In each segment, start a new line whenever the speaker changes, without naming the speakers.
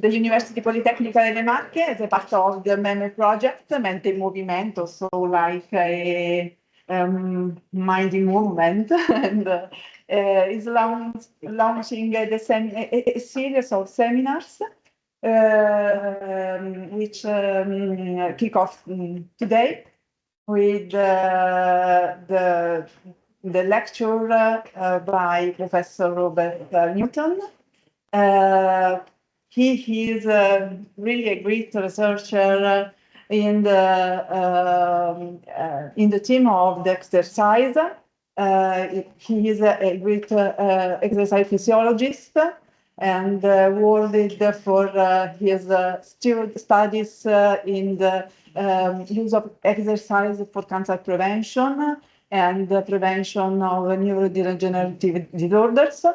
the University Politecnica delle Marche as a part of the Me.Mo project, Menti Movimento, so like a mighty movement, and is launching a series of seminars which kick off today with the lecture by Professor Robert Newton. He is really a great researcher in the theme of the exercise. He is a great exercise physiologist and awarded for his studies in the use of exercise for cancer prevention and the prevention of neurodegenerative disorders.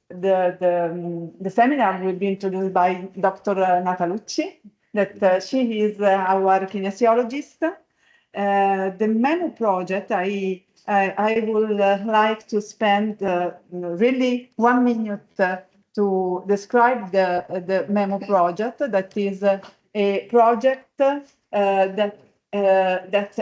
The seminar will be introduced by Dr. Natalucci, that she is our kinesiologist. The Me.Mo project, I would like to spend really 1 minute to describe the Me.Mo project. That is a project that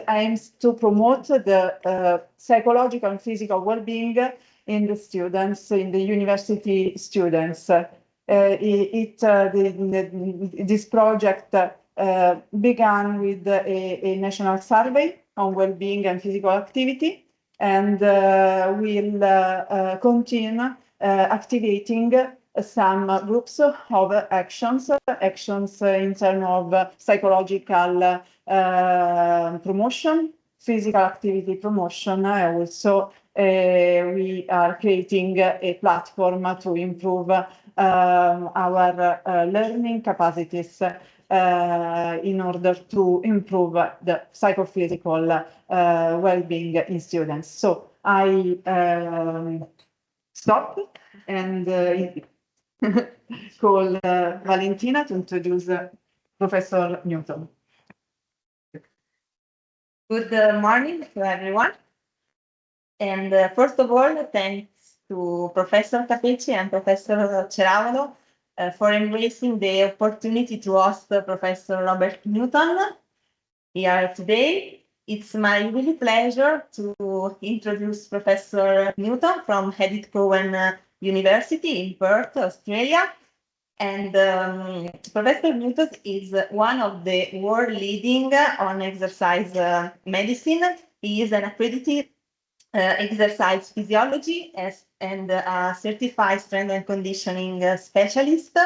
aims to promote the psychological and physical well-being in the students, in the university students. This project began with a national survey on well-being and physical activity, and will continue activating some groups of actions in terms of psychological promotion, physical activity promotion. Also, we are creating a platform to improve our learning capacities in order to improve the psychophysical well-being in students. So I stop and call Valentina to introduce Professor Newton.
Good morning to everyone. And first of all, thanks to Professor Capecci and Professor Ceravolo for embracing the opportunity to host Professor Robert Newton here today. It's my really pleasure to introduce Professor Newton from Cowan University in Perth, Australia. And Professor Newton is one of the world leading on exercise medicine. He is an accredited exercise physiology and a certified strength and conditioning specialist.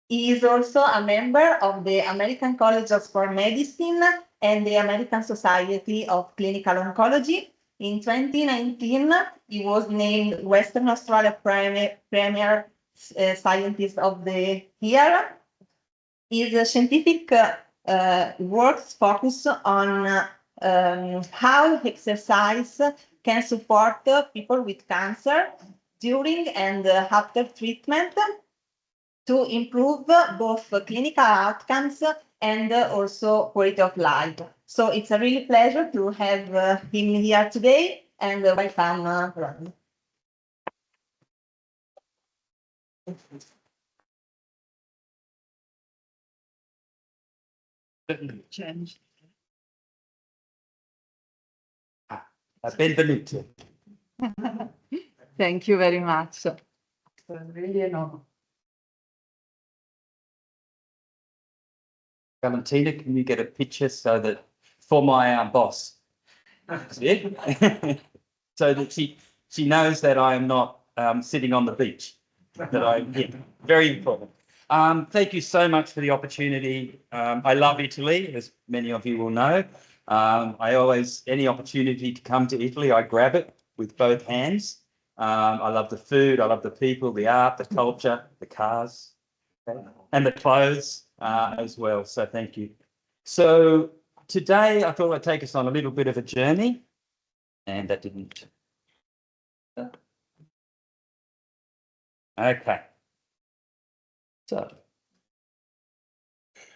He is also a member of the American College of Sport Medicine and the American Society of Clinical Oncology. In 2019, he was named Western Australia Premier Scientist of the Year. His scientific works focus on how exercise can support people with cancer during and after treatment to improve both clinical outcomes and also quality of life. So it's a really pleasure to have him here today, and welcome, Ron.
Change.
Benvenuto.
Thank you very much. It's really an honor.
Valentina, can you get a picture so that for my boss, yeah? So that she knows that I am not sitting on the beach. That I'm here. Very important. Thank you so much for the opportunity. I love Italy, as many of you will know. Any opportunity to come to Italy, I grab it with both hands. I love the food, I love the people, the art, the culture, the cars, okay, and the clothes as well. So thank you. So today I thought I'd take us on a little bit of a journey, and that didn't. Okay. So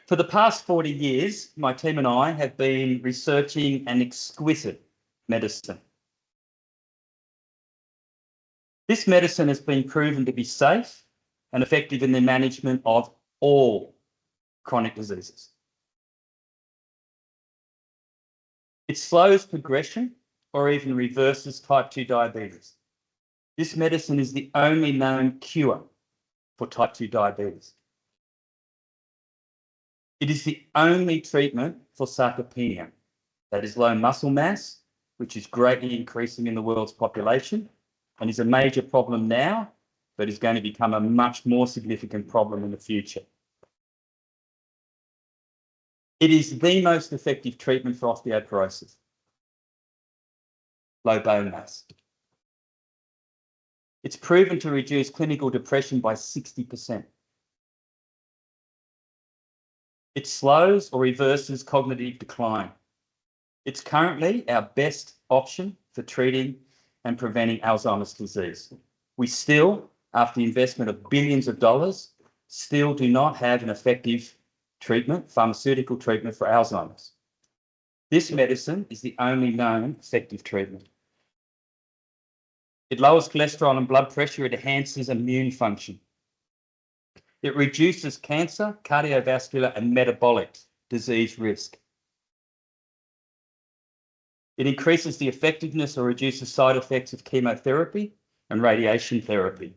for the past 40 years, my team and I have been researching an exquisite medicine. This medicine has been proven to be safe and effective in the management of all chronic diseases. It slows progression or even reverses type 2 diabetes. This medicine is the only known cure for type 2 diabetes. It is the only treatment for sarcopenia, that is low muscle mass, which is greatly increasing in the world's population and is a major problem now, but is going to become a much more significant problem in the future. It is the most effective treatment for osteoporosis, low bone mass. It's proven to reduce clinical depression by 60%. It slows or reverses cognitive decline. It's currently our best option for treating and preventing Alzheimer's disease. We still, after the investment of billions of dollars, still do not have an effective treatment, pharmaceutical treatment for Alzheimer's. This medicine is the only known effective treatment. It lowers cholesterol and blood pressure. It enhances immune function. It reduces cancer, cardiovascular, and metabolic disease risk. It increases the effectiveness or reduces side effects of chemotherapy and radiation therapy.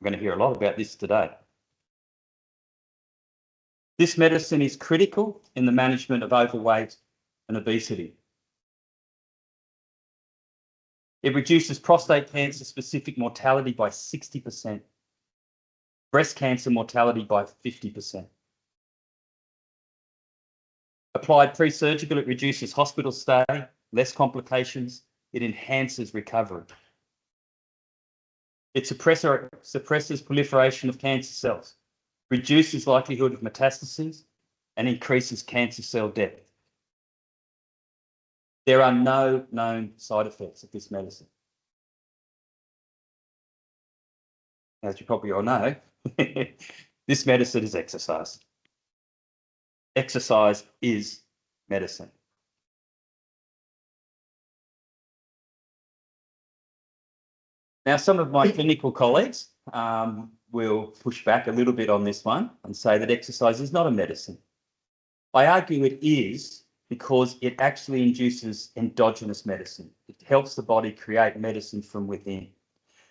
We're going to hear a lot about this today. This medicine is critical in the management of overweight and obesity. It reduces prostate cancer specific mortality by 60%, breast cancer mortality by 50%. Applied pre-surgical, it reduces hospital stay, less complications, it enhances recovery. It suppresses proliferation of cancer cells, reduces likelihood of metastases, and increases cancer cell death. There are no known side effects of this medicine. As you probably all know, this medicine is exercise. Exercise is medicine. Now, some of my clinical colleagues will push back a little bit on this one and say that exercise is not a medicine. I argue it is because it actually induces endogenous medicine. It helps the body create medicine from within.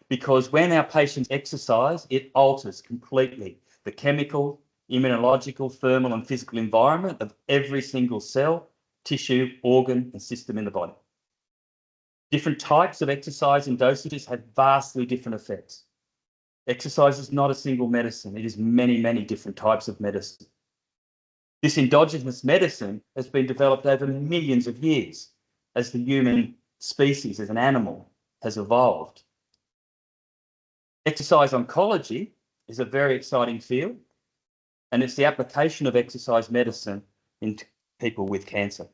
Because when our patients exercise, it alters completely the chemical, immunological, thermal, and physical environment of every single cell, tissue, organ, and system in the body. Different types of exercise and dosages have vastly different effects. Exercise is not a single medicine. It is many, many different types of medicine. This endogenous medicine has been developed over millions of years as the human species, as an animal, has evolved. Exercise oncology is a very exciting field, and it's the application of exercise medicine in people with cancer.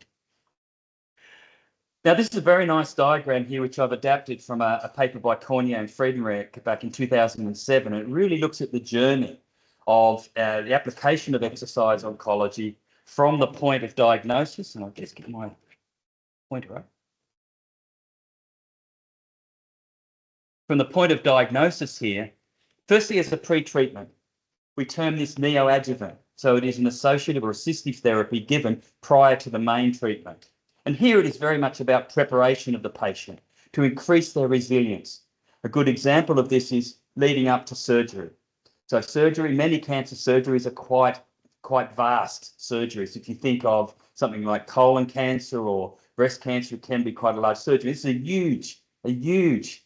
Now, this is a very nice diagram here, which I've adapted from a paper by Cornier and Friedenreich back in 2007. It really looks at the journey of the application of exercise oncology from the point of diagnosis, and I'll just get my pointer up. From the point of diagnosis here, firstly as a pre-treatment, we term this neoadjuvant. So it is an associative or assistive therapy given prior to the main treatment. And here it is very much about preparation of the patient to increase their resilience. A good example of this is leading up to surgery. So surgery, many cancer surgeries are quite vast surgeries. If you think of something like colon cancer or breast cancer, it can be quite a large surgery. This is a huge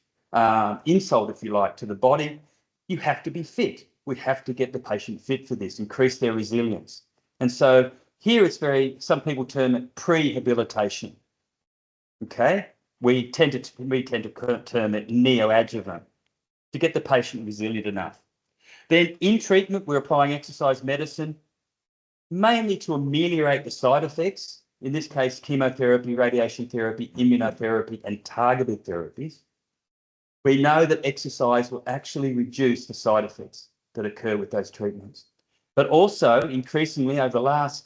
insult, if you like, to the body. You have to be fit. We have to get the patient fit for this, increase their resilience. And so here it's some people term it prehabilitation. Okay, we tend to term it neoadjuvant to get the patient resilient enough. Then in treatment, we're applying exercise medicine mainly to ameliorate the side effects, in this case, chemotherapy, radiation therapy, immunotherapy, and targeted therapies. We know that exercise will actually reduce the side effects that occur with those treatments. But also, increasingly over the last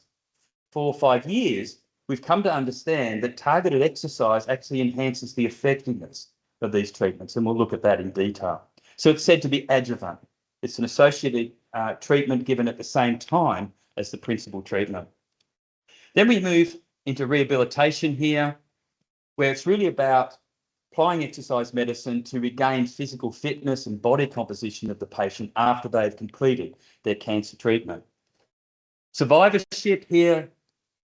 4 or 5 years, we've come to understand that targeted exercise actually enhances the effectiveness of these treatments, and we'll look at that in detail. So it's said to be adjuvant. It's an associated treatment given at the same time as the principal treatment. Then we move into rehabilitation here, where it's really about applying exercise medicine to regain physical fitness and body composition of the patient after they've completed their cancer treatment. Survivorship here,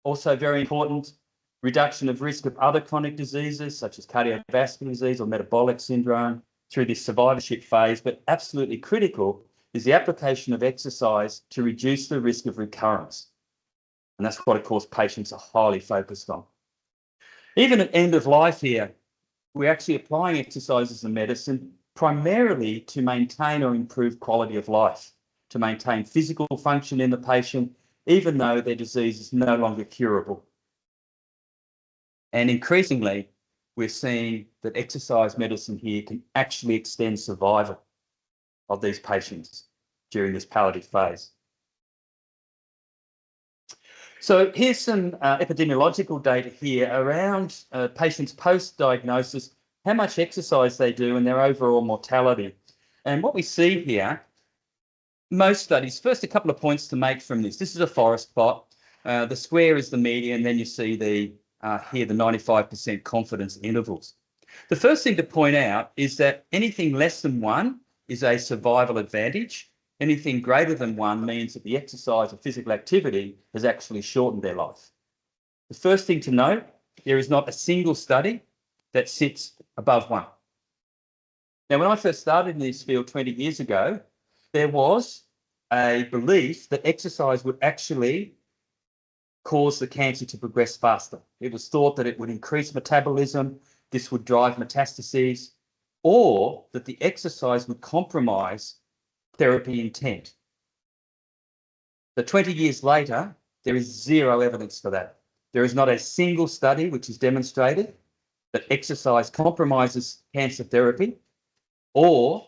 also very important. Reduction of risk of other chronic diseases such as cardiovascular disease or metabolic syndrome through this survivorship phase, but absolutely critical is the application of exercise to reduce the risk of recurrence. And that's what, of course, patients are highly focused on. Even at end of life here, we're actually applying exercise as a medicine primarily to maintain or improve quality of life, to maintain physical function in the patient, even though their disease is no longer curable. And increasingly, we're seeing that exercise medicine here can actually extend survival of these patients during this palliative phase. So here's some epidemiological data here around patients post-diagnosis, how much exercise they do and their overall mortality. And what we see here, most studies, first a couple of points to make from this. This is a forest plot. The square is the median, and then you see here the 95% confidence intervals. The first thing to point out is that anything less than 1 is a survival advantage. Anything greater than 1 means that the exercise or physical activity has actually shortened their life. The first thing to note, there is not a single study that sits above 1. Now, when I first started in this field 20 years ago, there was a belief that exercise would actually cause the cancer to progress faster. It was thought that it would increase metabolism, this would drive metastases, or that the exercise would compromise therapy intent. But 20 years later, there is zero evidence for that. There is not a single study which has demonstrated that exercise compromises cancer therapy or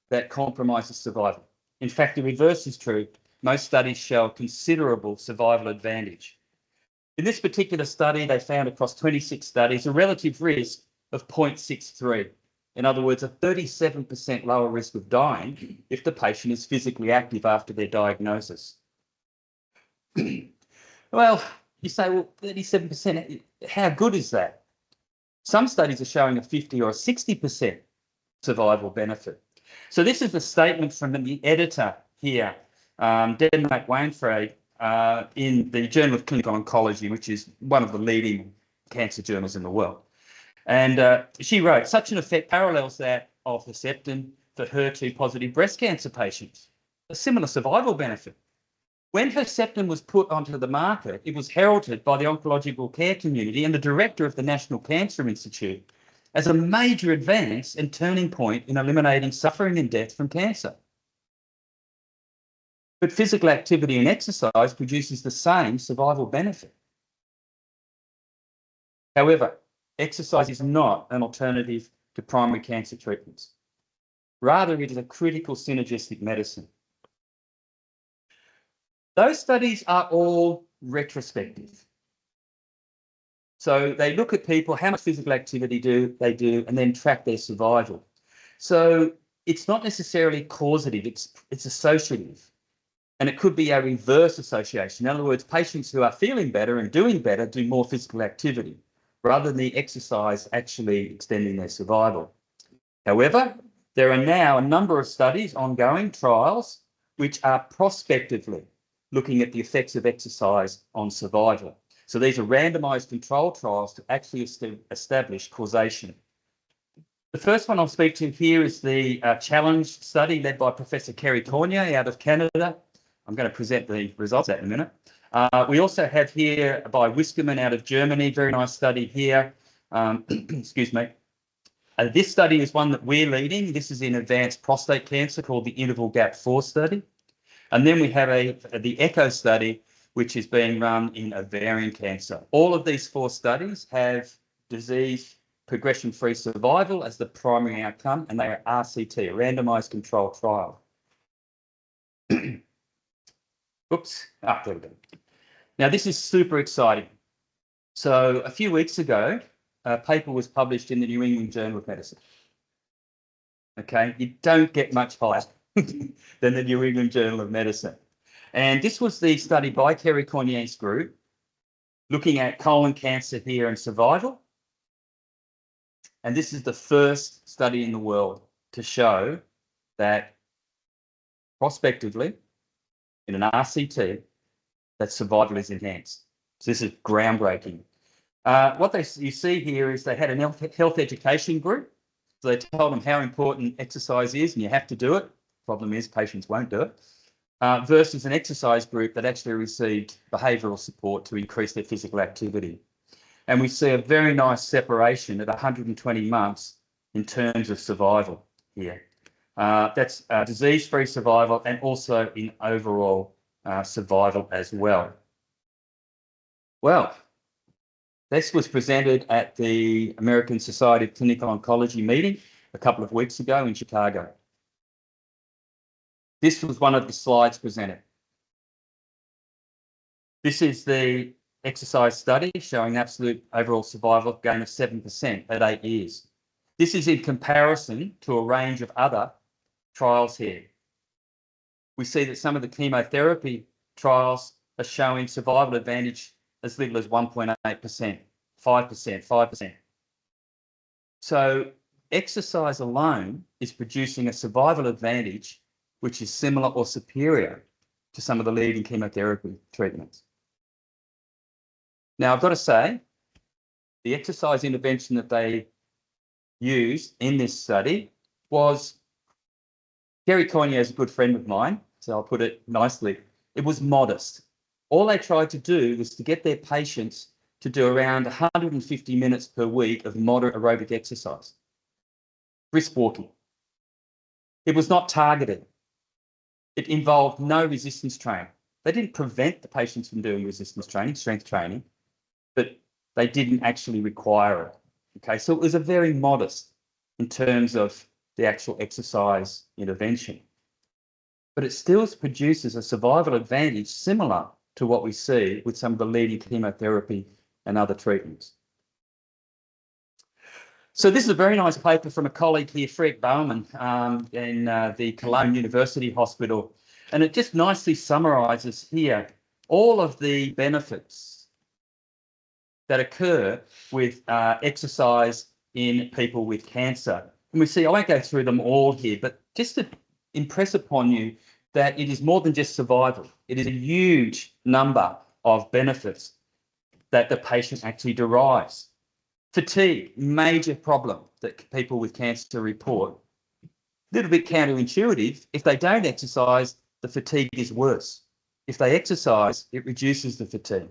that compromises survival. In fact, the reverse is true. Most studies show considerable survival advantage. In this particular study, they found across 26 studies a relative risk of 0.63. In other words, a 37% lower risk of dying if the patient is physically active after their diagnosis. Well, you say, well, 37%, how good is that? Some studies are showing a 50 or a 60% survival benefit. So this is a statement from the editor here, Denmark Wainfried, in the Journal of Clinical Oncology, which is one of the leading cancer journals in the world. And she wrote, such an effect parallels that of Herceptin for HER2-positive breast cancer patients, a similar survival benefit. When Herceptin was put onto the market, it was heralded by the oncological care community and the director of the National Cancer Institute as a major advance and turning point in eliminating suffering and death from cancer. But physical activity and exercise produces the same survival benefit. However, exercise is not an alternative to primary cancer treatments. Rather, it is a critical synergistic medicine. Those studies are all retrospective. So they look at people, how much physical activity do they do, and then track their survival. So it's not necessarily causative, it's associative. And it could be a reverse association. In other words, patients who are feeling better and doing better do more physical activity, rather than the exercise actually extending their survival. However, there are now a number of studies, ongoing trials, which are prospectively looking at the effects of exercise on survival. So these are randomized controlled trials to actually establish causation. The first one I'll speak to here is the challenge study led by Professor Kerry Cornier out of Canada. I'm going to present the results of that in a minute. We also have here by Wiskerman out of Germany, very nice study here. Excuse me. This study is one that we're leading. This is in advanced prostate cancer called the Interval Gap 4 study. And then we have the ECHO study, which is being run in ovarian cancer. All of these 4 studies have disease progression-free survival as the primary outcome, and they are RCT, a randomized controlled trial. Oops, there we go. Now, this is super exciting. So a few weeks ago, a paper was published in the New England Journal of Medicine. Okay, you don't get much higher than the New England Journal of Medicine. And this was the study by Kerry Cornier's group, looking at colon cancer here and survival. And this is the first study in the world to show that prospectively, in an RCT, that survival is enhanced. So this is groundbreaking. What you see here is they had a health education group. So they told them how important exercise is, and you have to do it. Problem is, patients won't do it. Versus an exercise group that actually received behavioural support to increase their physical activity. And we see a very nice separation at 120 months in terms of survival here. That's disease-free survival and also in overall survival as well. Well, this was presented at the American Society of Clinical Oncology meeting a couple of weeks ago in Chicago. This was one of the slides presented. This is the exercise study showing absolute overall survival gain of 7% at 8 years. This is in comparison to a range of other trials here. We see that some of the chemotherapy trials are showing survival advantage as little as 1.8%, 5%, 5%. So exercise alone is producing a survival advantage which is similar or superior to some of the leading chemotherapy treatments. Now, I've got to say, the exercise intervention that they used in this study was, Kerry Cornier is a good friend of mine, so I'll put it nicely. It was modest. All they tried to do was to get their patients to do around 150 minutes per week of moderate aerobic exercise, brisk walking. It was not targeted. It involved no resistance training. They didn't prevent the patients from doing resistance training, strength training, but they didn't actually require it. Okay, so it was a very modest in terms of the actual exercise intervention. But it still produces a survival advantage similar to what we see with some of the leading chemotherapy and other treatments. So this is a very nice paper from a colleague here, Fred Baumann, in the Cowan University Hospital, and it just nicely summarises here all of the benefits that occur with exercise in people with cancer. And we see, I won't go through them all here, but just to impress upon you that it is more than just survival. It is a huge number of benefits that the patient actually derives. Fatigue, major problem that people with cancer report. A little bit counterintuitive. If they don't exercise, the fatigue is worse. If they exercise, it reduces the fatigue.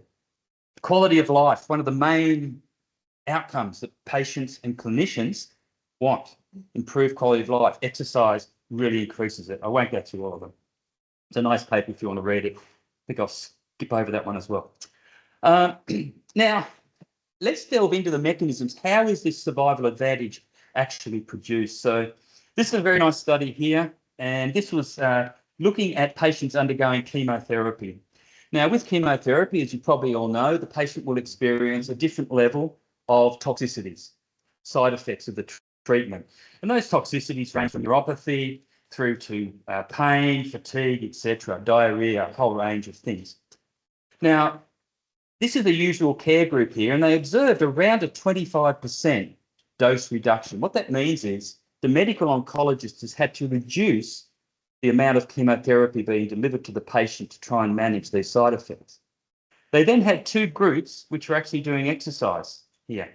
Quality of life, one of the main outcomes that patients and clinicians want. Improved quality of life. Exercise really increases it. I won't go through all of them. It's a nice paper if you want to read it. I think I'll skip over that one as well. Now, let's delve into the mechanisms. How is this survival advantage actually produced? So this is a very nice study here, and this was looking at patients undergoing chemotherapy. Now, with chemotherapy, as you probably all know, the patient will experience a different level of toxicities, side effects of the treatment. And those toxicities range from neuropathy through to pain, fatigue, etc., diarrhea, a whole range of things. Now, this is the usual care group here, and they observed around a 25% dose reduction. What that means is the medical oncologist has had to reduce the amount of chemotherapy being delivered to the patient to try and manage their side effects. They then had two groups which were actually doing exercise here.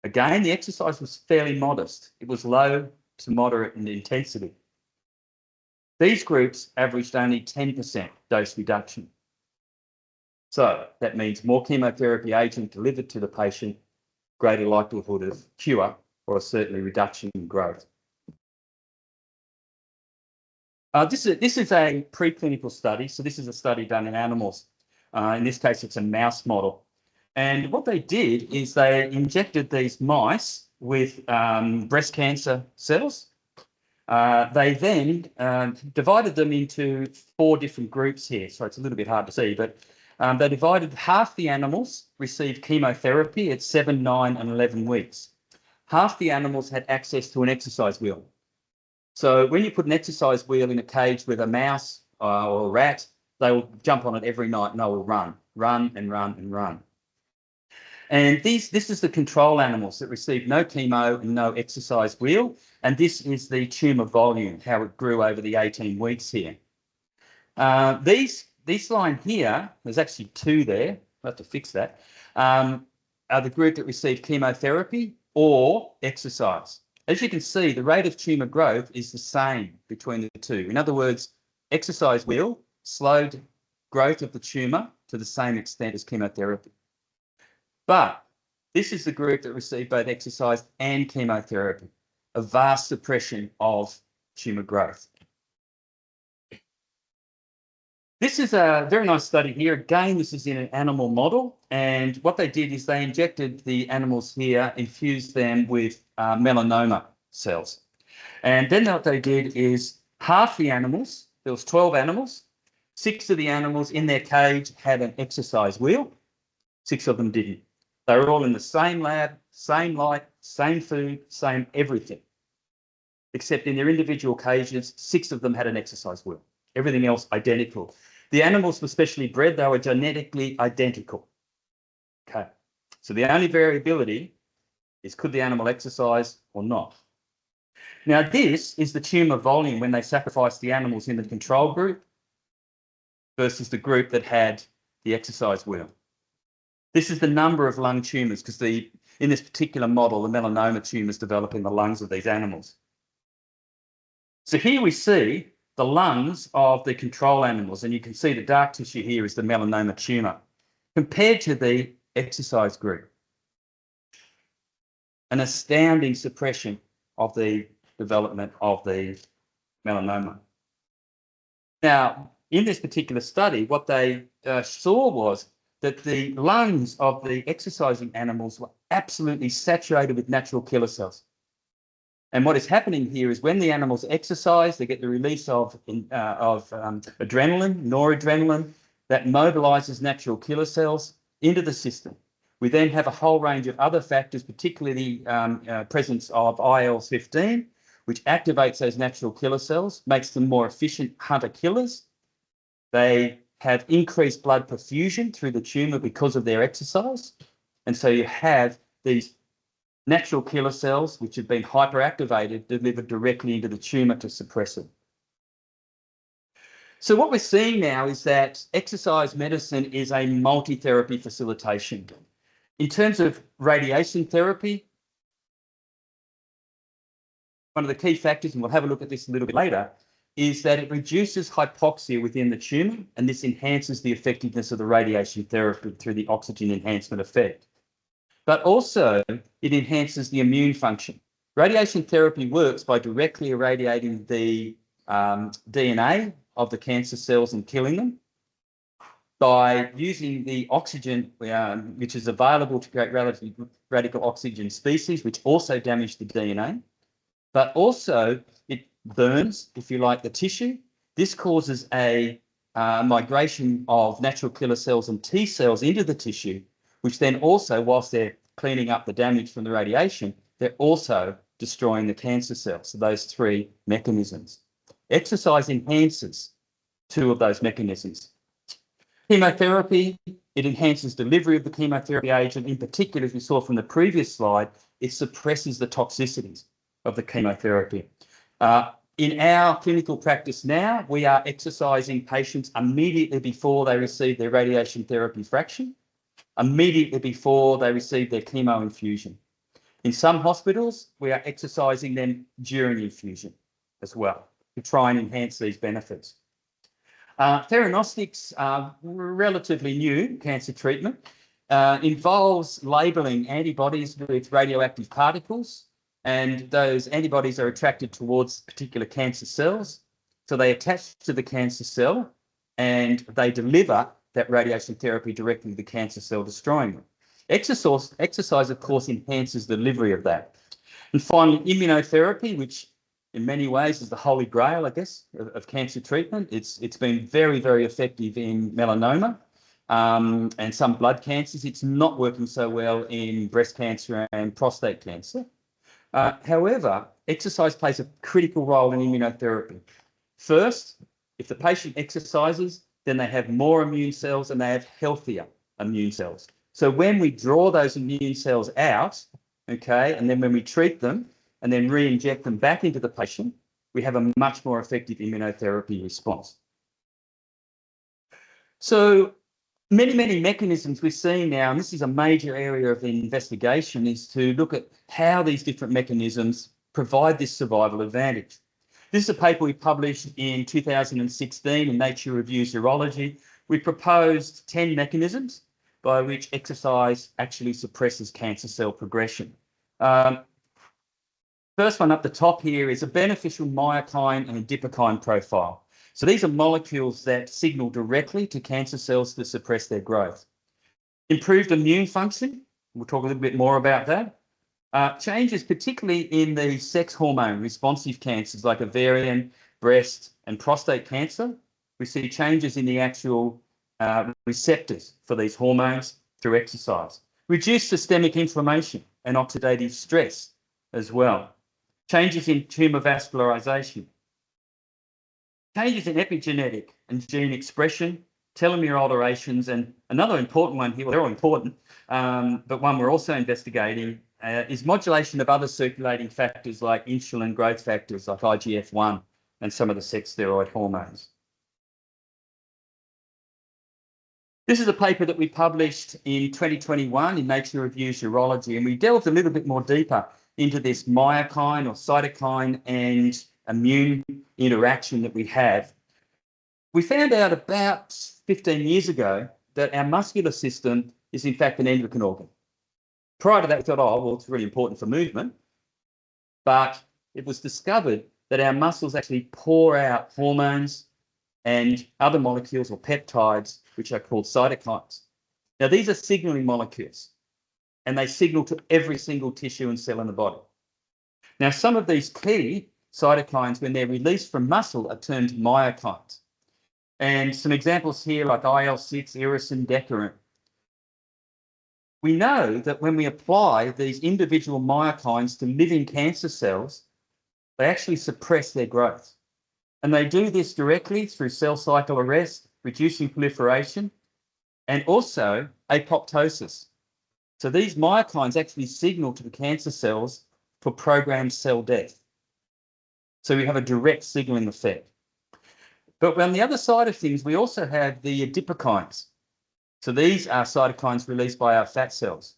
Again, the exercise was fairly modest. It was low to moderate in intensity. These groups averaged only 10% dose reduction. So that means more chemotherapy agent delivered to the patient, greater likelihood of cure or certainly reduction in growth. This is a preclinical study. So this is a study done in animals. In this case, it's a mouse model. And what they did is they injected these mice with breast cancer cells. They then divided them into 4 different groups here. So it's a little bit hard to see, but they divided half the animals received chemotherapy at 7, 9, and 11 weeks. Half the animals had access to an exercise wheel. So when you put an exercise wheel in a cage with a mouse or a rat, they will jump on it every night and they will run and run and run. And this is the control animals that received no chemo and no exercise wheel. And this is the tumour volume, how it grew over the 18 weeks here. This line here, there's actually two there, I'll have to fix that, are the group that received chemotherapy or exercise. As you can see, the rate of tumour growth is the same between the two. In other words, exercise wheel slowed growth of the tumour to the same extent as chemotherapy. But this is the group that received both exercise and chemotherapy, a vast suppression of tumour growth. This is a very nice study here. Again, this is in an animal model. And what they did is they injected the animals here, infused them with melanoma cells. And then what they did is half the animals, there was 12 animals, 6 of the animals in their cage had an exercise wheel, 6 of them didn't. They were all in the same lab, same light, same food, same everything. Except in their individual cages, 6 of them had an exercise wheel. Everything else identical. The animals were specially bred, they were genetically identical. Okay, so the only variability is could the animal exercise or not. Now this is the tumour volume when they sacrificed the animals in the control group versus the group that had the exercise wheel. This is the number of lung tumours because in this particular model, the melanoma tumours develop in the lungs of these animals. So here we see the lungs of the control animals, and you can see the dark tissue here is the melanoma tumour, compared to the exercise group. An astounding suppression of the development of the melanoma. Now, in this particular study, what they saw was that the lungs of the exercising animals were absolutely saturated with natural killer cells. And what is happening here is when the animals exercise, they get the release of adrenaline, noradrenaline, that mobilises natural killer cells into the system. We then have a whole range of other factors, particularly the presence of IL-15, which activates those natural killer cells, makes them more efficient hunter-killers. They have increased blood perfusion through the tumour because of their exercise. And so you have these natural killer cells, which have been hyperactivated, delivered directly into the tumour to suppress it. So what we're seeing now is that exercise medicine is a multi-therapy facilitation. In terms of radiation therapy, one of the key factors, and we'll have a look at this a little bit later, is that it reduces hypoxia within the tumour, and this enhances the effectiveness of the radiation therapy through the oxygen enhancement effect. But also, it enhances the immune function. Radiation therapy works by directly irradiating the DNA of the cancer cells and killing them, by using the oxygen, which is available to create radical oxygen species, which also damage the DNA, but also it burns, if you like, the tissue. This causes a migration of natural killer cells and T cells into the tissue, which then also, whilst they're cleaning up the damage from the radiation, they're also destroying the cancer cells. So those 3 mechanisms. Exercise enhances 2 of those mechanisms. Chemotherapy, it enhances delivery of the chemotherapy agent. In particular, as we saw from the previous slide, it suppresses the toxicities of the chemotherapy. In our clinical practice now, we are exercising patients immediately before they receive their radiation therapy fraction, immediately before they receive their chemo infusion. In some hospitals, we are exercising them during infusion as well to try and enhance these benefits. Theranostics are relatively new cancer treatment, involves labelling antibodies with radioactive particles, and those antibodies are attracted towards particular cancer cells. So they attach to the cancer cell and they deliver that radiation therapy directly to the cancer cell, destroying them. Exercise, of course, enhances the delivery of that. And finally, immunotherapy, which in many ways is the holy grail, I guess, of cancer treatment. It's been very, very effective in melanoma and some blood cancers. It's not working so well in breast cancer and prostate cancer. However, exercise plays a critical role in immunotherapy. First, if the patient exercises, then they have more immune cells and they have healthier immune cells. So when we draw those immune cells out, okay, and then when we treat them and then re-inject them back into the patient, we have a much more effective immunotherapy response. So many mechanisms we're seeing now, and this is a major area of investigation, is to look at how these different mechanisms provide this survival advantage. This is a paper we published in 2016 in Nature Reviews Urology. We proposed 10 mechanisms by which exercise actually suppresses cancer cell progression. First one up the top here is a beneficial myokine and adipokine profile. So these are molecules that signal directly to cancer cells to suppress their growth. Improved immune function, we'll talk a little bit more about that. Changes particularly in the sex hormone responsive cancers like ovarian, breast and prostate cancer. We see changes in the actual receptors for these hormones through exercise. Reduced systemic inflammation and oxidative stress as well. Changes in tumour vascularization. Changes in epigenetic and gene expression, telomere alterations, and another important one here, well, they're all important, but one we're also investigating is modulation of other circulating factors like insulin growth factors like IGF-1 and some of the sex steroid hormones. This is a paper that we published in 2021 in Nature Reviews Urology, and we delved a little bit more deeper into this myokine or cytokine and immune interaction that we have. We found out about 15 years ago that our muscular system is in fact an endocrine organ. Prior to that, we thought, oh, well, it's really important for movement. But it was discovered that our muscles actually pour out hormones and other molecules or peptides, which are called cytokines. Now, these are signaling molecules, and they signal to every single tissue and cell in the body. Now, some of these key cytokines, when they're released from muscle, are termed myokines. And some examples here like IL-6, irisin, decorin. We know that when we apply these individual myokines to living cancer cells, they actually suppress their growth. And they do this directly through cell cycle arrest, reducing proliferation, and also apoptosis. So these myokines actually signal to the cancer cells for programmed cell death. So we have a direct signaling effect. But on the other side of things, we also have the adipokines. So these are cytokines released by our fat cells.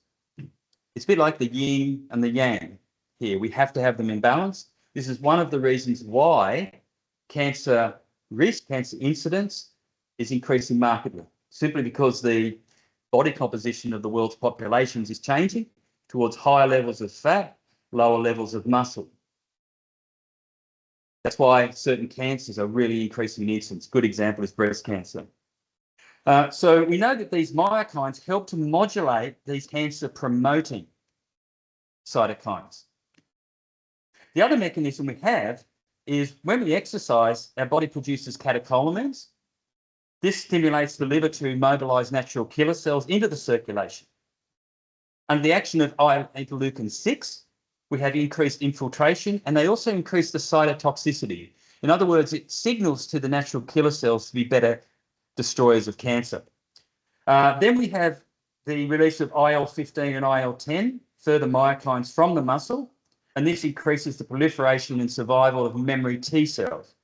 It's a bit like the yin and the yang here. We have to have them in balance. This is one of the reasons why cancer risk, cancer incidence is increasing markedly, simply because the body composition of the world's populations is changing towards higher levels of fat, lower levels of muscle. That's why certain cancers are really increasing in incidence. Good example is breast cancer. So we know that these myokines help to modulate these cancer-promoting cytokines. The other mechanism we have is when we exercise, our body produces catecholamines. This stimulates the liver to mobilize natural killer cells into the circulation. Under the action of interleukin 6, we have increased infiltration, and they also increase the cytotoxicity. In other words, it signals to the natural killer cells to be better destroyers of cancer. Then we have the release of IL-15 and IL-10, further myokines from the muscle, and this increases the proliferation and survival of memory T cells.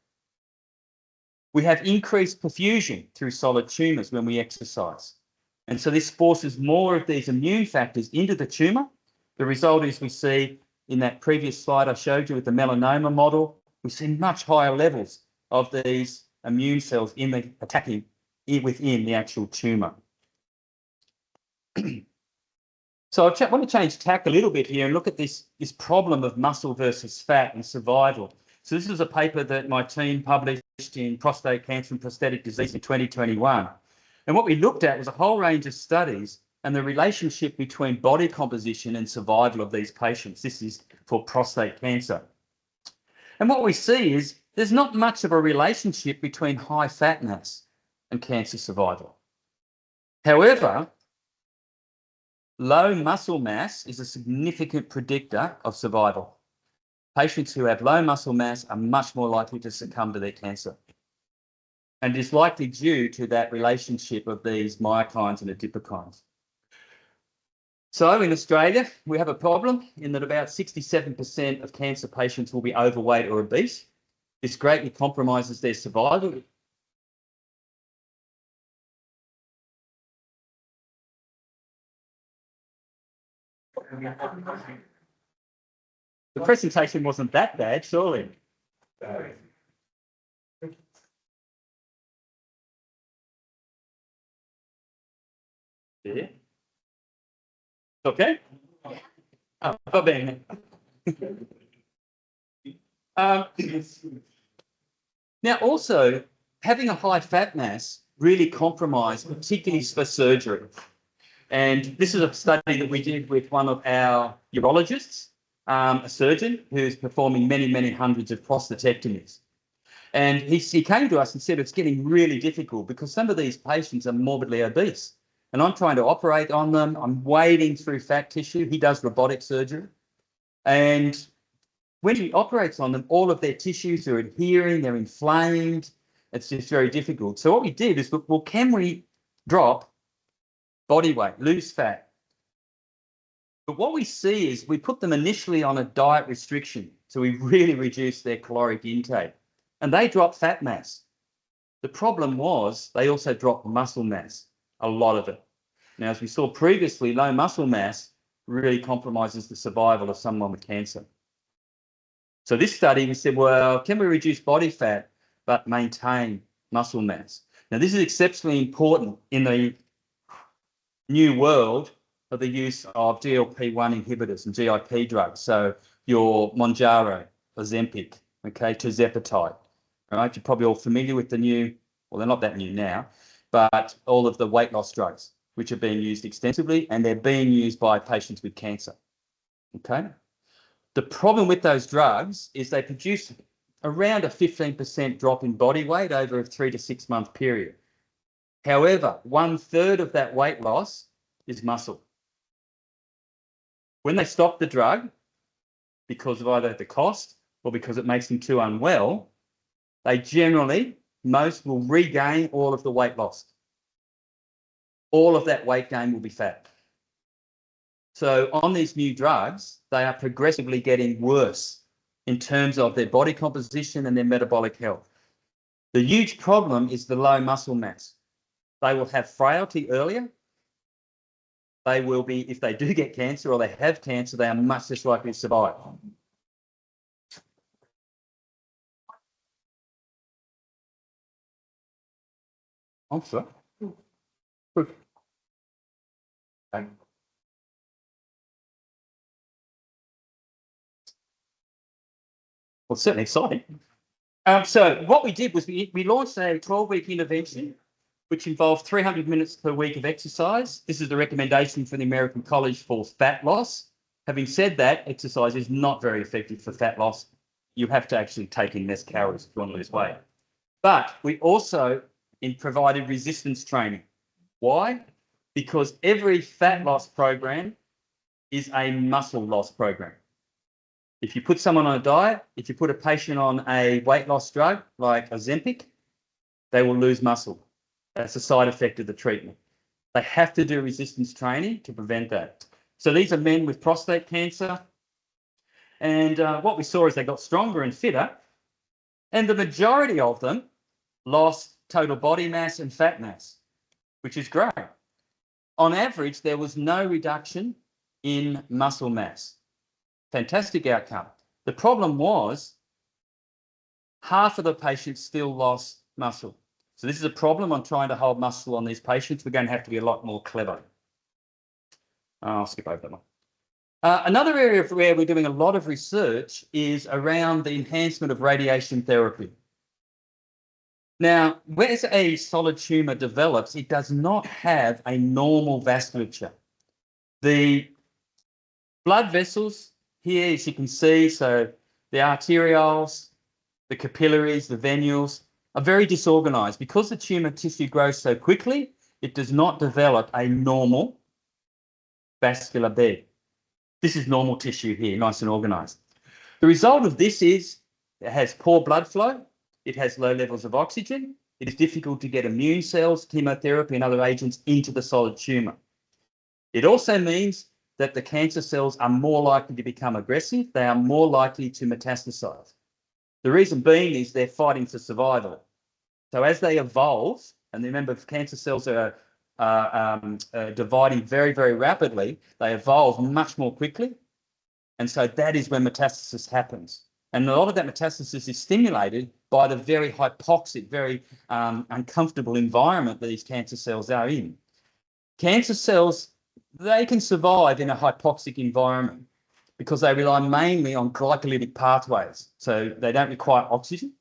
We have increased perfusion through solid tumours when we exercise. And so this forces more of these immune factors into the tumour. The result is we see in that previous slide I showed you with the melanoma model, we see much higher levels of these immune cells in the attacking within the actual tumour. So I want to change tack a little bit here and look at this problem of muscle versus fat and survival. So this is a paper that my team published in Prostate Cancer and Prosthetic Disease in 2021. And what we looked at was a whole range of studies and the relationship between body composition and survival of these patients. This is for prostate cancer. And what we see is there's not much of a relationship between high fat mass and cancer survival. However, low muscle mass is a significant predictor of survival. patients who have low muscle mass are much more likely to succumb to their cancer. And it is likely due to that relationship of these myokines and adipokines. So in Australia, we have a problem in that about 67% of cancer patients will be overweight or obese. This greatly compromises their survival. The presentation wasn't that bad, surely. Yeah. Okay. Va bene. Now, also, having a high fat mass really compromised, particularly for surgery. And this is a study that we did with one of our urologists, a surgeon who's performing many, many hundreds of prostatectomies. And he came to us and said it's getting really difficult because some of these patients are morbidly obese. And I'm trying to operate on them. I'm wading through fat tissue. He does robotic surgery. And when he operates on them, all of their tissues are adhering, they're inflamed. It's just very difficult. So what we did is, well, can we drop body weight, lose fat? But what we see is we put them initially on a diet restriction. So we really reduced their caloric intake. And they dropped fat mass. The problem was they also dropped muscle mass, a lot of it. Now, as we saw previously, low muscle mass really compromises the survival of someone with cancer. So this study, we said, well, can we reduce body fat but maintain muscle mass? Now, this is exceptionally important in the new world of the use of GLP-1 inhibitors and GIP drugs. So your Mounjaro, Ozempic, okay, tirzepatide. All right, you're probably all familiar with the new, well, they're not that new now, but all of the weight loss drugs, which are being used extensively, and they're being used by patients with cancer. Okay. The problem with those drugs is they produce around a 15% drop in body weight over a 3 to 6 month period. However, 1/3 of that weight loss is muscle. When they stop the drug, because of either the cost or because it makes them too unwell, they generally, most will regain all of the weight lost. All of that weight gain will be fat. So on these new drugs, they are progressively getting worse in terms of their body composition and their metabolic health. The huge problem is the low muscle mass. They will have frailty earlier. They will be, if they do get cancer or they have cancer, they are much less likely to survive. I'm sorry. Well, it's certainly exciting. So what we did was we launched a 12-week intervention, which involved 300 minutes per week of exercise. This is the recommendation from the American College for Fat Loss. Having said that, exercise is not very effective for fat loss. You have to actually take in less calories if you want to lose weight. But we also provided resistance training. Why? Because every fat loss program is a muscle loss program. If you put someone on a diet, if you put a patient on a weight loss drug like Ozempic, they will lose muscle. That's a side effect of the treatment. They have to do resistance training to prevent that. So these are men with prostate cancer. And what we saw is they got stronger and fitter. And the majority of them lost total body mass and fat mass, which is great. On average, there was no reduction in muscle mass. Fantastic outcome. The problem was half of the patients still lost muscle. So this is a problem. I'm trying to hold muscle on these patients. We're going to have to be a lot more clever. I'll skip over that one. Another area where we're doing a lot of research is around the enhancement of radiation therapy. Now, as a solid tumour develops, it does not have a normal vasculature. The blood vessels here, as you can see, so the arterioles, the capillaries, the venules, are very disorganized. Because the tumour tissue grows so quickly, it does not develop a normal vascular bed. This is normal tissue here, nice and organised. The result of this is it has poor blood flow, it has low levels of oxygen, it is difficult to get immune cells, chemotherapy and other agents into the solid tumour. It also means that the cancer cells are more likely to become aggressive, they are more likely to metastasize. The reason being is they're fighting for survival. So as they evolve, and remember cancer cells are dividing very, very rapidly, they evolve much more quickly. And so that is when metastasis happens. And a lot of that metastasis is stimulated by the very hypoxic, very uncomfortable environment that these cancer cells are in. Cancer cells, they can survive in a hypoxic environment because they rely mainly on glycolytic pathways. So they don't require oxygen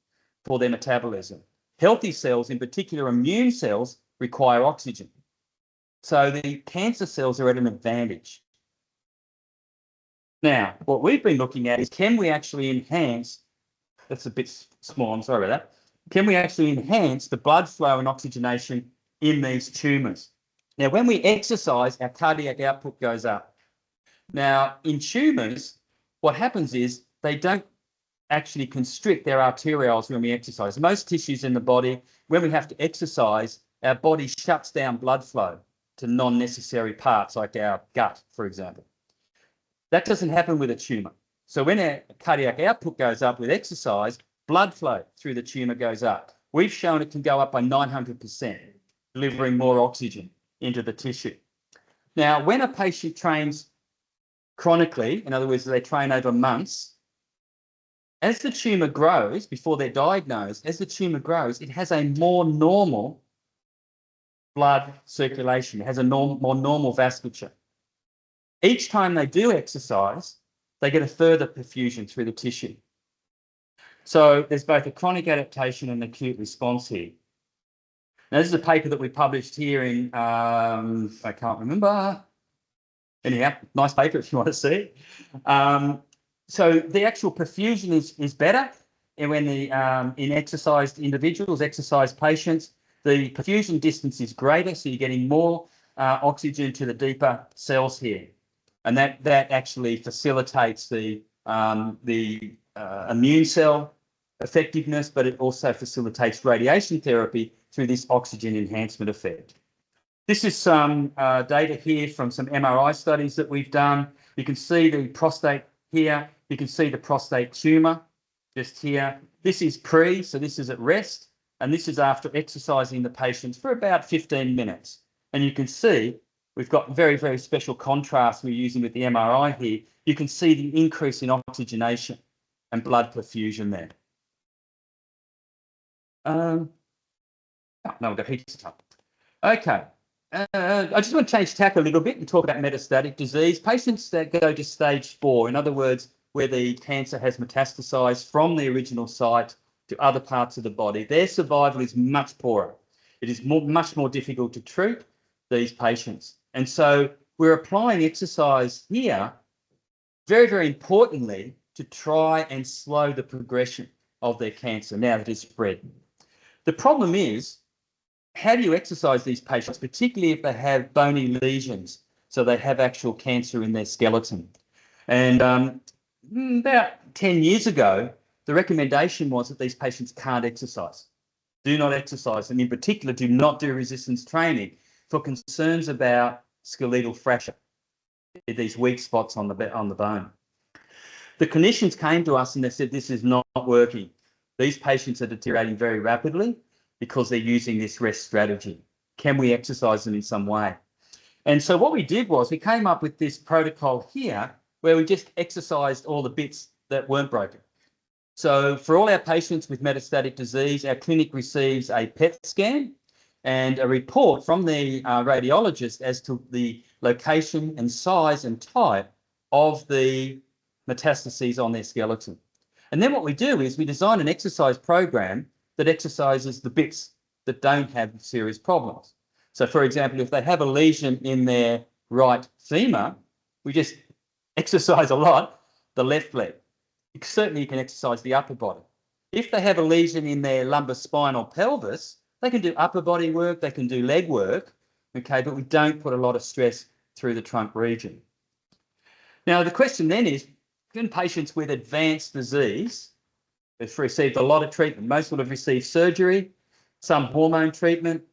for their metabolism. Healthy cells, in particular immune cells, require oxygen. So the cancer cells are at an advantage. Now, what we've been looking at is can we actually enhance, that's a bit small, I'm sorry about that, can we actually enhance the blood flow and oxygenation in these tumours? Now, when we exercise, our cardiac output goes up. Now, in tumours, what happens is they don't actually constrict their arterioles when we exercise. Most tissues in the body, when we have to exercise, our body shuts down blood flow to non-necessary parts like our gut, for example. That doesn't happen with a tumour. So when our cardiac output goes up with exercise, blood flow through the tumour goes up. We've shown it can go up by 900%, delivering more oxygen into the tissue. Now, when a patient trains chronically, in other words, they train over months, as the tumour grows, before they're diagnosed, as the tumour grows, it has a more normal blood circulation. It has a more normal vasculature. Each time they do exercise, they get a further perfusion through the tissue. So there's both a chronic adaptation and acute response here. Now, this is a paper that we published here in, I can't remember. Anyhow, nice paper if you want to see. So the actual perfusion is better when in exercised individuals, exercised patients. The perfusion distance is greater, so you're getting more oxygen to the deeper cells here. And that actually facilitates the immune cell effectiveness, but it also facilitates radiation therapy through this oxygen enhancement effect. This is some data here from some MRI studies that we've done. You can see the prostate here. You can see the prostate tumour just here. This is pre, so this is at rest, and this is after exercising the patients for about 15 minutes. And you can see we've got very, very special contrast we're using with the MRI here. You can see the increase in oxygenation and blood perfusion there. No, we've got heaps of time. Okay. I just want to change tack a little bit and talk about metastatic disease. Patients that go to stage 4, in other words, where the cancer has metastasized from the original site to other parts of the body, their survival is much poorer. It is much more difficult to treat these patients. And so we're applying exercise here, very, very importantly, to try and slow the progression of their cancer now that it's spread. The problem is, how do you exercise these patients, particularly if they have bony lesions, so they have actual cancer in their skeleton? And about 10 years ago, the recommendation was that these patients can't exercise. Do not exercise, and in particular, do not do resistance training for concerns about skeletal fracture, these weak spots on the bone. The clinicians came to us and they said, this is not working. These patients are deteriorating very rapidly because they're using this rest strategy. Can we exercise them in some way? And so what we did was we came up with this protocol here where we just exercised all the bits that weren't broken. So for all our patients with metastatic disease, our clinic receives a PET scan and a report from the radiologist as to the location and size and type of the metastases on their skeleton. And then what we do is we design an exercise program that exercises the bits that don't have serious problems. So, for example, if they have a lesion in their right femur, we just exercise a lot the left leg. Certainly you can exercise the upper body. If they have a lesion in their lumbar-spinal pelvis, they can do upper body work, they can do leg work, okay, but we don't put a lot of stress through the trunk region. Now, the question then is, in patients with advanced disease, they've received a lot of treatment. Most will have received surgery, some hormone treatment.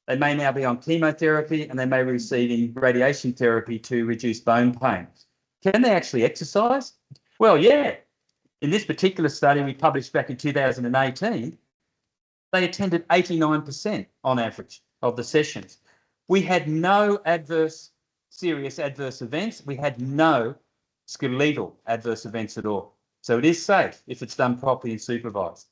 They may now be on chemotherapy, and they may be receiving radiation therapy to reduce bone pain. Can they actually exercise? Well, yeah. In this particular study we published back in 2018, they attended 89% on average of the sessions. We had no serious adverse events. We had no skeletal adverse events at all. So it is safe if it's done properly and supervised.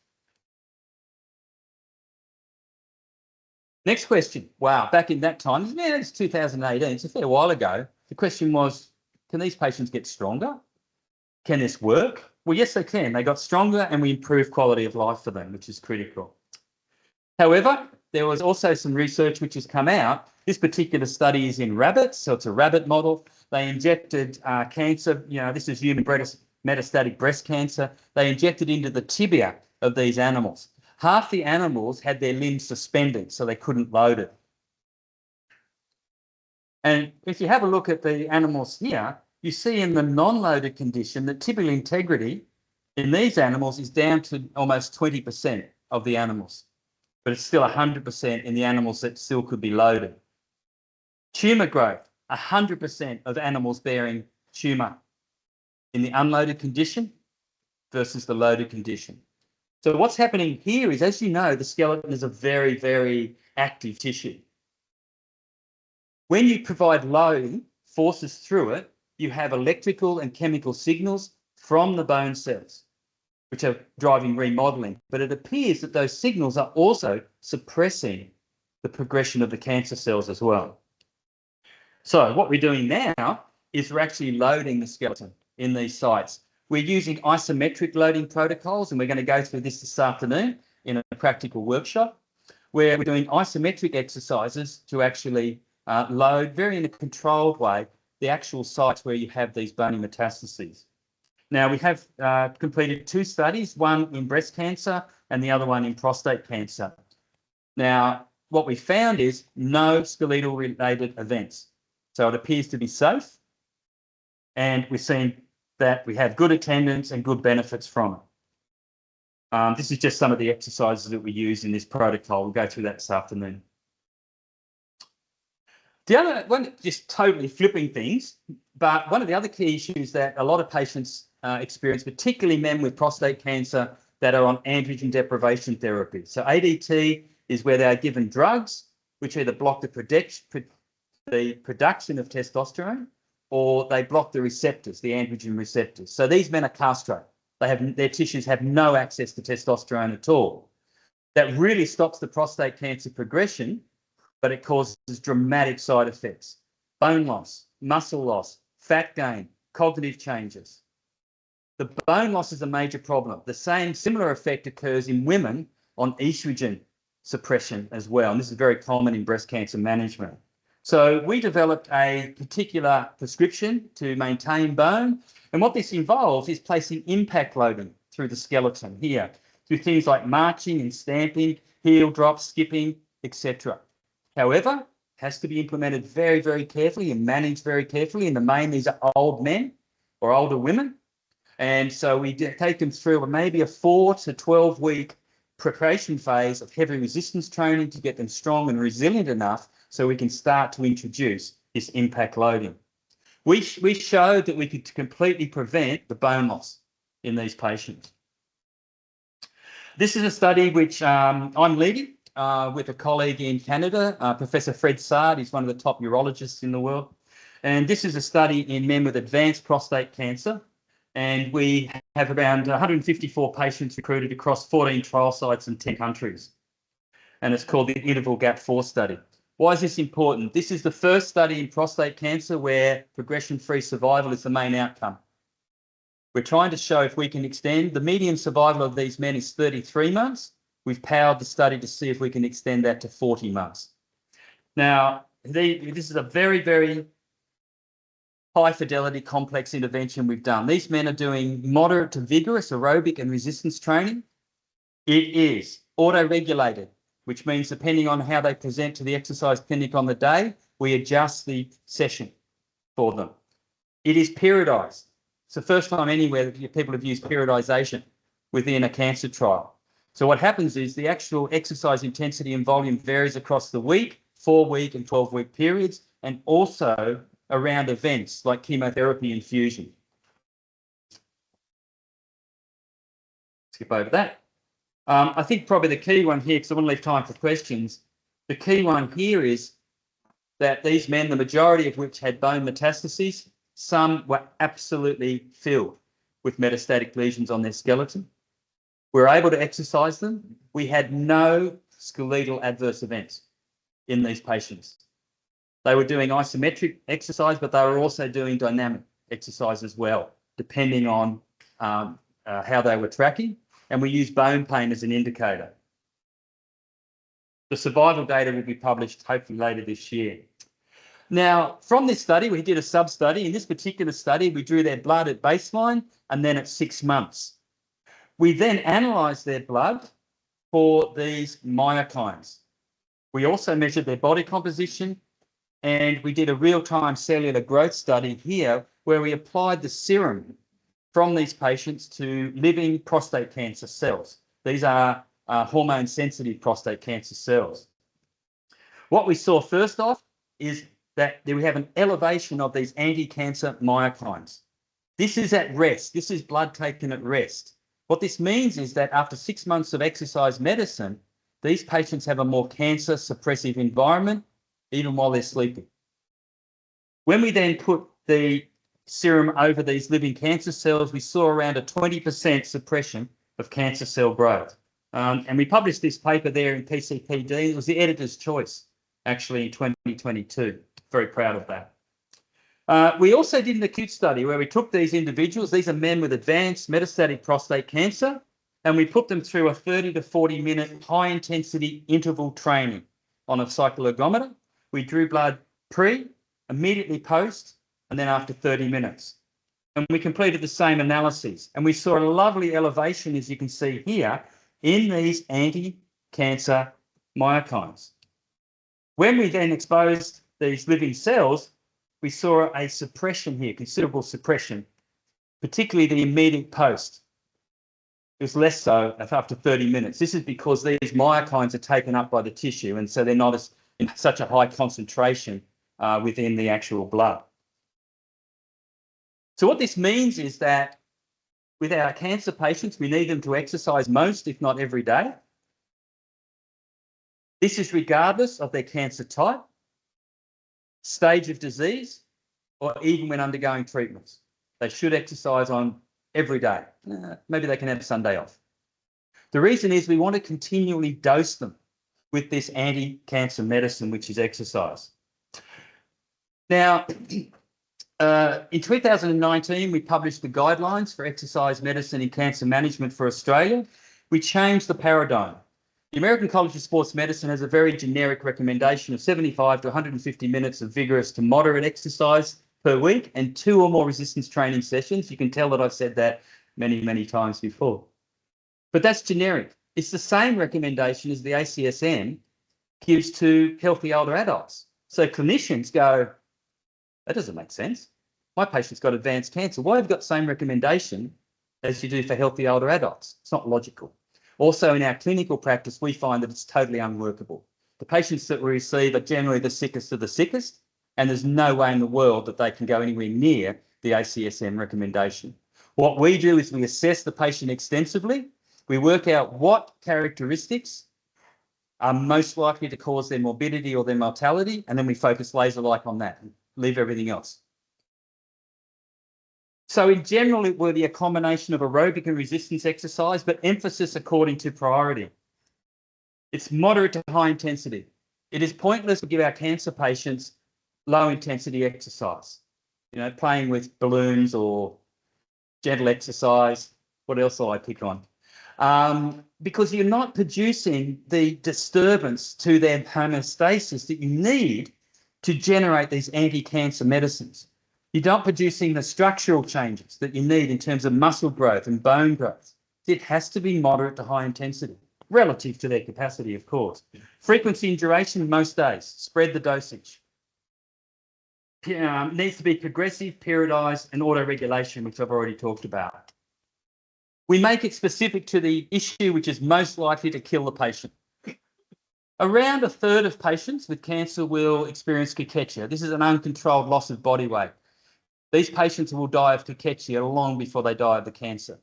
Next question. Wow, back in that time, yeah, it's 2018, it's a fair while ago. The question was, can these patients get stronger? Can this work? Well, yes, they can. They got stronger and we improved quality of life for them, which is critical. However, there was also some research which has come out. This particular study is in rabbits, so it's a rabbit model. They injected cancer, this is human metastatic breast cancer. They injected into the tibia of these animals. Half the animals had their limbs suspended, so they couldn't load it. And if you have a look at the animals here, you see in the non-loaded condition that tibial integrity in these animals is down to almost 20% of the animals, but it's still 100% in the animals that still could be loaded. Tumour growth, 100% of animals bearing tumour in the unloaded condition versus the loaded condition. So what's happening here is, as you know, the skeleton is a very, very active tissue. When you provide loading forces through it, you have electrical and chemical signals from the bone cells, which are driving remodelling. But it appears that those signals are also suppressing the progression of the cancer cells as well. So what we're doing now is we're actually loading the skeleton in these sites. We're using isometric loading protocols, and we're going to go through this afternoon in a practical workshop, where we're doing isometric exercises to actually load, very in a controlled way, the actual sites where you have these bony metastases. Now, we have completed 2 studies, one in breast cancer and the other one in prostate cancer. Now, what we found is no skeletal related events. So it appears to be safe, and we're seeing that we have good attendance and good benefits from it. This is just some of the exercises that we use in this protocol. We'll go through that this afternoon. The other one, just totally flipping things, but one of the other key issues that a lot of patients experience, particularly men with prostate cancer that are on androgen deprivation therapy. So ADT is where they are given drugs which either block the production of testosterone, or they block the receptors, the androgen receptors. So these men are castrated. Their tissues have no access to testosterone at all. That really stops the prostate cancer progression, but it causes dramatic side effects: bone loss, muscle loss, fat gain, cognitive changes. The bone loss is a major problem. The similar effect occurs in women on estrogen suppression as well, and this is very common in breast cancer management. So we developed a particular prescription to maintain bone, and what this involves is placing impact loading through the skeleton here, through things like marching and stamping, heel drops, skipping, etc. However, it has to be implemented very, very carefully and managed very carefully. In the main, these are old men or older women, and so we take them through maybe a 4 to 12 week preparation phase of heavy resistance training to get them strong and resilient enough so we can start to introduce this impact loading. We showed that we could completely prevent the bone loss in these patients. This is a study which I'm leading with a colleague in Canada, Professor Fred Sard. He's one of the top urologists in the world. And this is a study in men with advanced prostate cancer. And we have around 154 patients recruited across 14 trial sites in 10 countries. And it's called the Interval Gap 4 study. Why is this important? This is the first study in prostate cancer where progression-free survival is the main outcome. We're trying to show if we can extend. The median survival of these men is 33 months. We've powered the study to see if we can extend that to 40 months. Now, this is a very, very high fidelity complex intervention we've done. These men are doing moderate to vigorous aerobic and resistance training. It is auto-regulated, which means depending on how they present to the exercise clinic on the day, we adjust the session for them. It is periodized. It's the first time anywhere that people have used periodization within a cancer trial. So what happens is the actual exercise intensity and volume varies across the week, 4-week and 12-week periods, and also around events like chemotherapy infusion. Skip over that. I think probably the key one here, because I want to leave time for questions, the key one here is that these men, the majority of which had bone metastases, some were absolutely filled with metastatic lesions on their skeleton. We were able to exercise them. We had no skeletal adverse events in these patients. They were doing isometric exercise, but they were also doing dynamic exercise as well, depending on how they were tracking. And we use bone pain as an indicator. The survival data will be published hopefully later this year. Now, from this study, we did a sub-study. In this particular study, we drew their blood at baseline and then at 6 months. We then analysed their blood for these myokines. We also measured their body composition, and we did a real-time cellular growth study here where we applied the serum from these patients to living prostate cancer cells. These are hormone-sensitive prostate cancer cells. What we saw first off is that we have an elevation of these anti-cancer myokines. This is at rest. This is blood taken at rest. What this means is that after 6 months of exercise medicine, these patients have a more cancer suppressive environment, even while they're sleeping. When we then put the serum over these living cancer cells, we saw around a 20% suppression of cancer cell growth. And we published this paper there in PCPD. It was the editor's choice, actually, in 2022. Very proud of that. We also did an acute study where we took these individuals, these are men with advanced metastatic prostate cancer, and we put them through a 30 to 40 minute high intensity interval training on a cycloergometer. We drew blood pre, immediately post, and then after 30 minutes. And we completed the same analyses. And we saw a lovely elevation, as you can see here, in these anti-cancer myokines. When we then exposed these living cells, we saw a suppression here, considerable suppression, particularly the immediate post. It was less so after 30 minutes. This is because these myokines are taken up by the tissue, and so they're not in such a high concentration within the actual blood. So what this means is that with our cancer patients, we need them to exercise most, if not every day. This is regardless of their cancer type, stage of disease, or even when undergoing treatments. They should exercise on every day. Maybe they can have Sunday off. The reason is we want to continually dose them with this anti-cancer medicine, which is exercise. Now, in 2019, we published the guidelines for exercise medicine in cancer management for Australia. We changed the paradigm. The American College of Sports Medicine has a very generic recommendation of 75 to 150 minutes of vigorous to moderate exercise per week and 2 or more resistance training sessions. You can tell that I've said that many, many times before. But that's generic. It's the same recommendation as the ACSM gives to healthy older adults. So clinicians go, that doesn't make sense. My patient's got advanced cancer. Why have you got the same recommendation as you do for healthy older adults? It's not logical. Also, in our clinical practice, we find that it's totally unworkable. The patients that we receive are generally the sickest of the sickest, and there's no way in the world that they can go anywhere near the ACSM recommendation. What we do is we assess the patient extensively. We work out what characteristics are most likely to cause their morbidity or their mortality, and then we focus laser-like on that and leave everything else. So in general, it will be a combination of aerobic and resistance exercise, but emphasis according to priority. It's moderate to high intensity. It is pointless to give our cancer patients low intensity exercise, playing with balloons or gentle exercise. What else will I pick on? Because you're not producing the disturbance to their homeostasis that you need to generate these anti-cancer medicines. You're not producing the structural changes that you need in terms of muscle growth and bone growth. It has to be moderate to high intensity, relative to their capacity, of course. Frequency and duration most days. Spread the dosage. needs to be progressive, periodised and auto-regulation, which I've already talked about. We make it specific to the issue which is most likely to kill the patient. Around a third of patients with cancer will experience cachexia. This is an uncontrolled loss of body weight. These patients will die of cachexia long before they die of the cancer.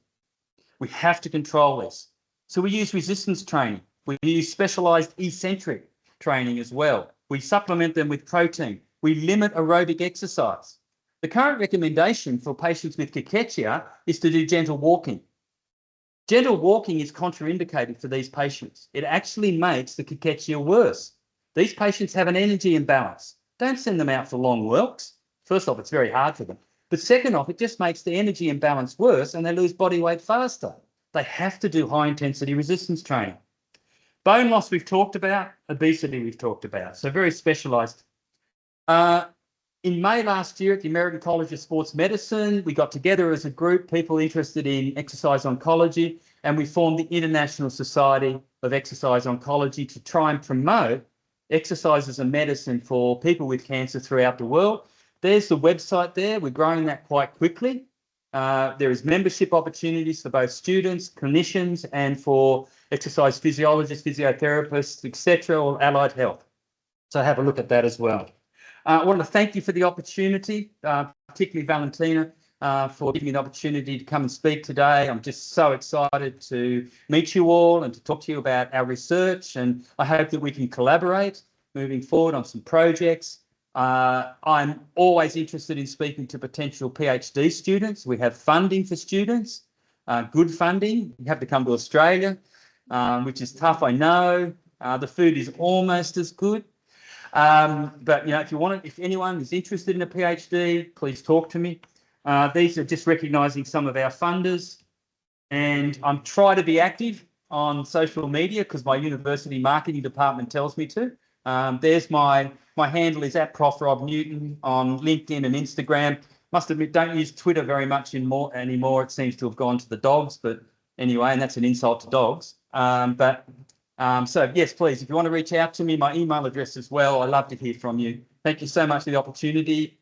We have to control this. So we use resistance training. We use specialised eccentric training as well. We supplement them with protein. We limit aerobic exercise. The current recommendation for patients with cachexia is to do gentle walking. Gentle walking is contraindicated for these patients. It actually makes the cachexia worse. These patients have an energy imbalance. Don't send them out for long walks. First off, it's very hard for them. But second off, it just makes the energy imbalance worse and they lose body weight faster. They have to do high intensity resistance training. Bone loss we've talked about, obesity we've talked about, so very specialised. In May last year at the American College of Sports Medicine, we got together as a group, people interested in exercise oncology, and we formed the International Society of Exercise Oncology to try and promote exercise as a medicine for people with cancer throughout the world. There's the website there. We're growing that quite quickly. There is membership opportunities for both students, clinicians, and for exercise physiologists, physiotherapists, etc., or allied health. So have a look at that as well. I want to thank you for the opportunity, particularly Valentina, for giving me the opportunity to come and speak today. I'm just so excited to meet you all and to talk to you about our research, and I hope that we can collaborate moving forward on some projects. I'm always interested in speaking to potential PhD students. We have funding for students, good funding. You have to come to Australia, which is tough, I know. The food is almost as good. But, you know, if anyone is interested in a PhD, please talk to me. These are just recognising some of our funders. And I'm trying to be active on social media because my university marketing department tells me to. There's my handle is at Prof Rob Newton on LinkedIn and Instagram. Must admit, don't use Twitter very much anymore. It seems to have gone to the dogs, but anyway, and that's an insult to dogs. So yes, please, if you want to reach out to me, my email address as well. I'd love to hear from you. Thank you so much for the opportunity.